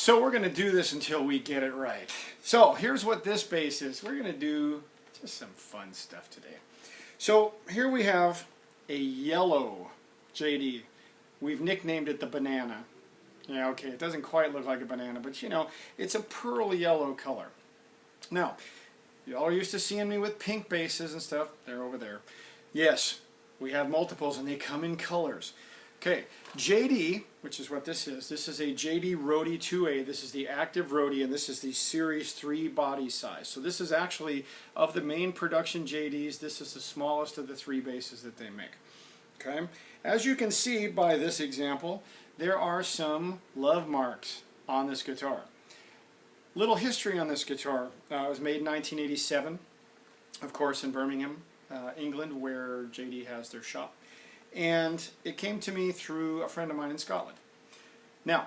So we're going to do this until we get it right. So here's what this bass is. We're going to do just some fun stuff today. So here we have a yellow Jaydee. We've nicknamed it the banana. Yeah, okay, it doesn't quite look like a banana, but you know, it's a pearl yellow color. Now, y'all are used to seeing me with pink basses and stuff. They're over there. Yes, we have multiples and they come in colors. Okay, Jaydee, which is what this is a Jaydee Roadie 2A. This is the active Roadie, and this is the Series 3 body size. So this is actually, of the main production Jaydees, this is the smallest of the 3 basses that they make. Okay, as you can see by this example, there are some love marks on this guitar. Little history on this guitar. It was made in 1987, of course, in Birmingham, England, where Jaydee has their shop. And it came to me through a friend of mine in Scotland. Now,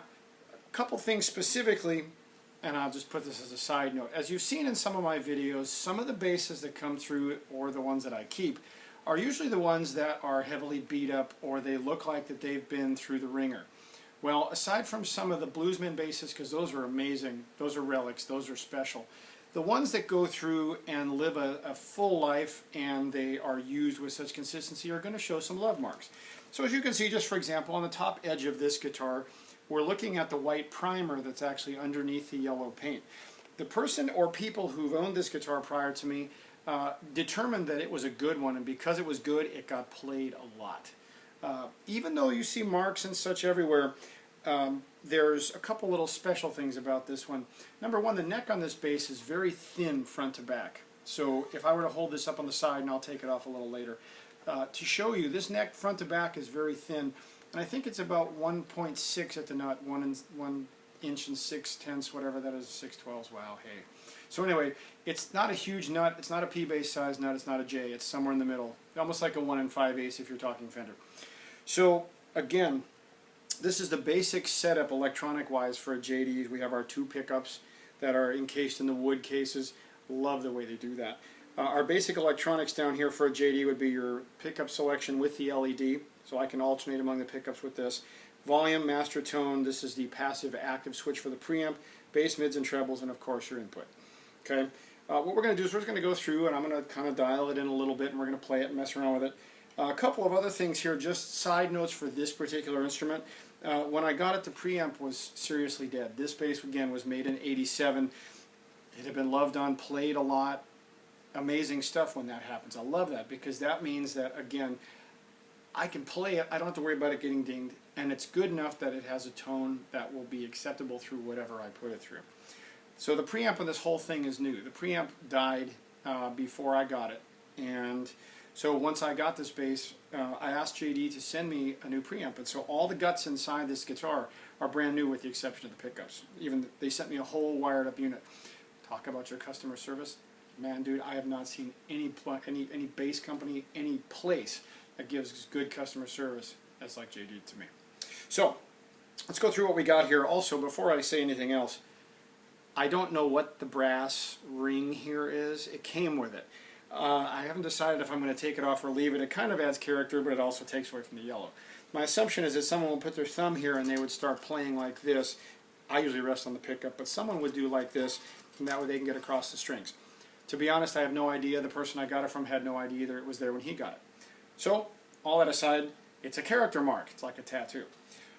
a couple things specifically, and I'll just put this as a side note. As you've seen in some of my videos, some of the basses that come through, or the ones that I keep, are usually the ones that are heavily beat up, or they look like that they've been through the ringer. Well, aside from some of the Bluesman basses, because those are amazing, those are relics, those are special, the ones that go through and live a full life and they are used with such consistency are going to show some love marks. So as you can see, just for example, on the top edge of this guitar, we're looking at the white primer that's actually underneath the yellow paint. The person or people who've owned this guitar prior to me determined that it was a good one, and because it was good, it got played a lot. Even though you see marks and such everywhere, there's a couple little special things about this one. Number one, the neck on this bass is very thin front to back. So if I were to hold this up on the side, and I'll take it off a little later, to show you, this neck front to back is very thin. And I think it's about 1.6 at the nut, 1 inch and 6/10, whatever that is, 6/12. Wow, hey. So anyway, it's not a huge nut, it's not a P bass size nut, it's not a J, it's somewhere in the middle. Almost like a 1 5/8 if you're talking Fender. So again, this is the basic setup electronic-wise for a Jaydee. We have our 2 pickups that are encased in the wood cases. Love the way they do that. Our basic electronics down here for a Jaydee would be your pickup selection with the LED, so I can alternate among the pickups with this. Volume, master tone, this is the passive active switch for the preamp, bass, mids, and trebles, and of course your input. Okay. What we're going to do is we're just going to go through and I'm going to kind of dial it in a little bit and we're going to play it and mess around with it. A couple of other things here, just side notes for this particular instrument. When I got it, the preamp was seriously dead. This bass, again, was made in '87. It had been loved on, played a lot. Amazing stuff when that happens. I love that because that means that, again, I can play it. I don't have to worry about it getting dinged. And it's good enough that it has a tone that will be acceptable through whatever I put it through. So the preamp on this whole thing is new. The preamp died before I got it. And so once I got this bass, I asked Jaydee to send me a new preamp, and so all the guts inside this guitar are brand new with the exception of the pickups. Even they sent me a whole wired up unit. Talk about your customer service. Man, dude, I have not seen any bass company, any place that gives good customer service as like Jaydee to me. So let's go through what we got here. Also, before I say anything else, I don't know what the brass ring here is. It came with it. I haven't decided if I'm going to take it off or leave it. It kind of adds character, but it also takes away from the yellow. My assumption is that someone will put their thumb here and they would start playing like this. I usually rest on the pickup, but someone would do like this, and that way they can get across the strings. To be honest, I have no idea. The person I got it from had no idea either. It was there when he got it. So, all that aside, it's a character mark. It's like a tattoo.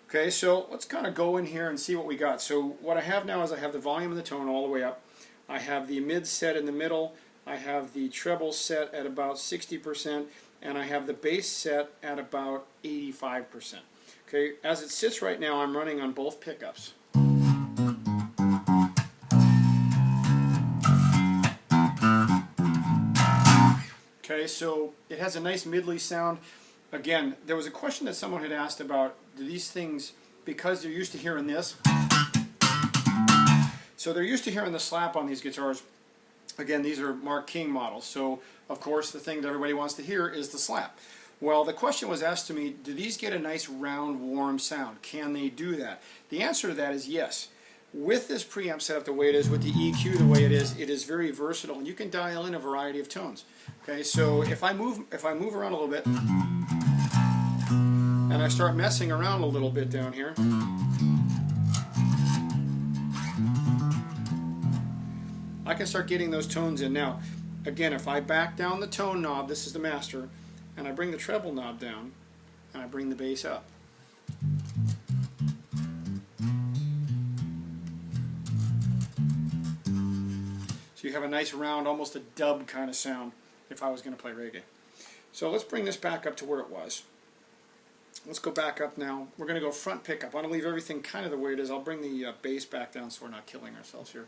Okay, so let's kind of go in here and see what we got. So what I have now is I have the volume and the tone all the way up. I have the mid set in the middle. I have the treble set at about 60%, and I have the bass set at about 85%. Okay, as it sits right now, I'm running on both pickups. Okay, so it has a nice midly sound. Again, there was a question that someone had asked about, do these things, because they're used to hearing this, so they're used to hearing the slap on these guitars. Again, these are Mark King models, so of course the thing that everybody wants to hear is the slap. Well, the question was asked to me, do these get a nice round warm sound? Can they do that? The answer to that is yes. With this preamp set up the way it is, with the EQ the way it is very versatile, and you can dial in a variety of tones. Okay, so if I move around a little bit, and I start messing around a little bit down here, I can start getting those tones in. Now, again, if I back down the tone knob, this is the master, and I bring the treble knob down, and I bring the bass up. So you have a nice round, almost a dub kind of sound if I was going to play reggae. So let's bring this back up to where it was. Let's go back up now. We're going to go front pickup. I want to leave everything kind of the way it is. I'll bring the bass back down so we're not killing ourselves here.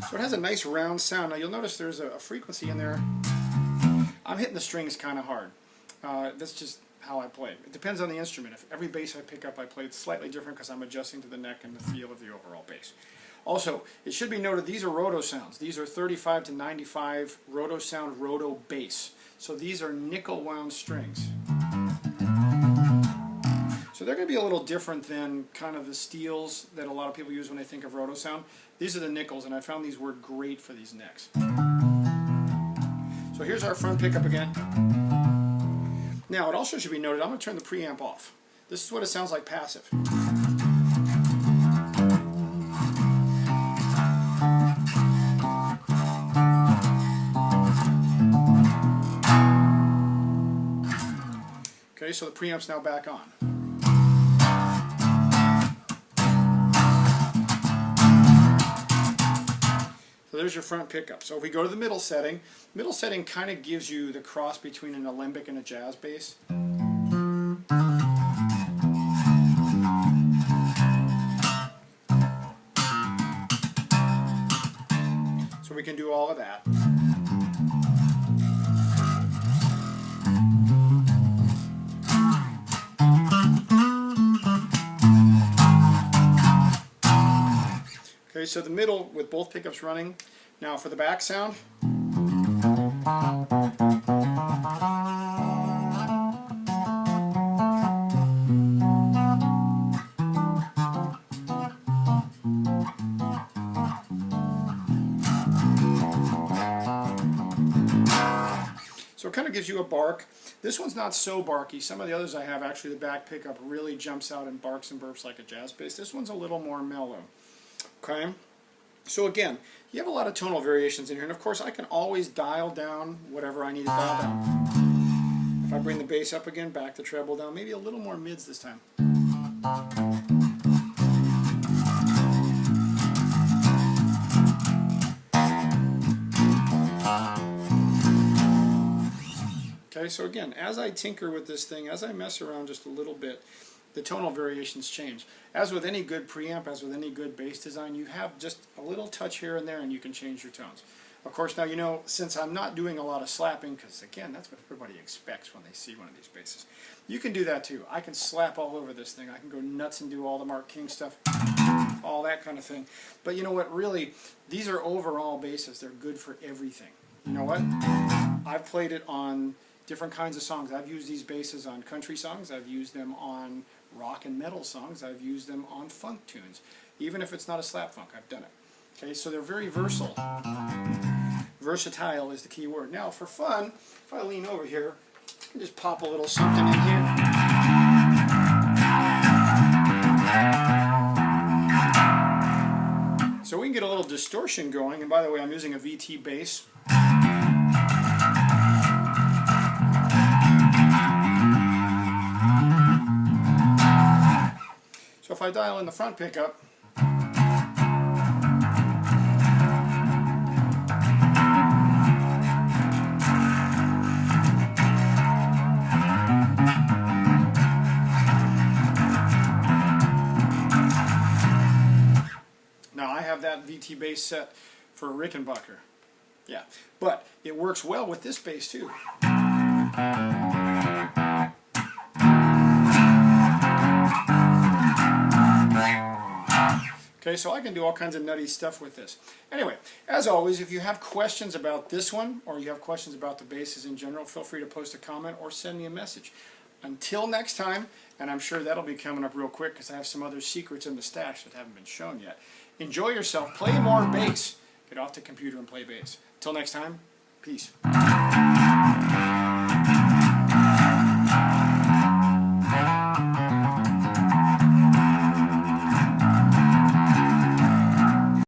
So it has a nice round sound. Now you'll notice there's a frequency in there. I'm hitting the strings kind of hard. That's just how I play. It depends on the instrument. If every bass I pick up I play it's slightly different because I'm adjusting to the neck and the feel of the overall bass. Also, it should be noted these are Roto Sounds. These are 35 to 95 Roto Sound Roto bass. So these are nickel wound strings. So they're going to be a little different than kind of the steels that a lot of people use when they think of Roto Sound. These are the nickels, and I found these work great for these necks. So here's our front pickup again. Now, it also should be noted, I'm going to turn the preamp off. This is what it sounds like passive. Okay, so the preamp's now back on. So there's your front pickup. So if we go to the middle setting kind of gives you the cross between an alembic and a jazz bass. So we can do all of that. Okay, so the middle with both pickups running. Now for the back sound. So it kind of gives you a bark. This one's not so barky. Some of the others I have, actually the back pickup really jumps out and barks and burps like a jazz bass. This one's a little more mellow. Okay? So again, you have a lot of tonal variations in here, and of course I can always dial down whatever I need to dial down. If I bring the bass up again, back the treble down, maybe a little more mids this time. Okay, so again, as I tinker with this thing, as I mess around just a little bit, the tonal variations change. As with any good preamp, as with any good bass design, you have just a little touch here and there and you can change your tones. Of course, now you know, since I'm not doing a lot of slapping, because again, that's what everybody expects when they see one of these basses, you can do that too. I can slap all over this thing. I can go nuts and do all the Mark King stuff, all that kind of thing. But you know what, really, these are overall basses. They're good for everything. You know what? I've played it on different kinds of songs. I've used these basses on country songs. I've used them on rock and metal songs. I've used them on funk tunes. Even if it's not a slap funk, I've done it. Okay, so they're very versatile. Versatile is the key word. Now, for fun, if I lean over here, I can just pop a little something in here. So we can get a little distortion going. And by the way, I'm using a VT bass. So if I dial in the front pickup, now I have that VT bass set for Rickenbacker. Yeah, but it works well with this bass too. Okay, so I can do all kinds of nutty stuff with this. Anyway, as always, if you have questions about this one, or you have questions about the basses in general, feel free to post a comment or send me a message. Until next time, And I'm sure that'll be coming up real quick because I have some other secrets in the stash that haven't been shown yet. Enjoy yourself. Play more bass. Get off the computer and play bass. Till next time, peace.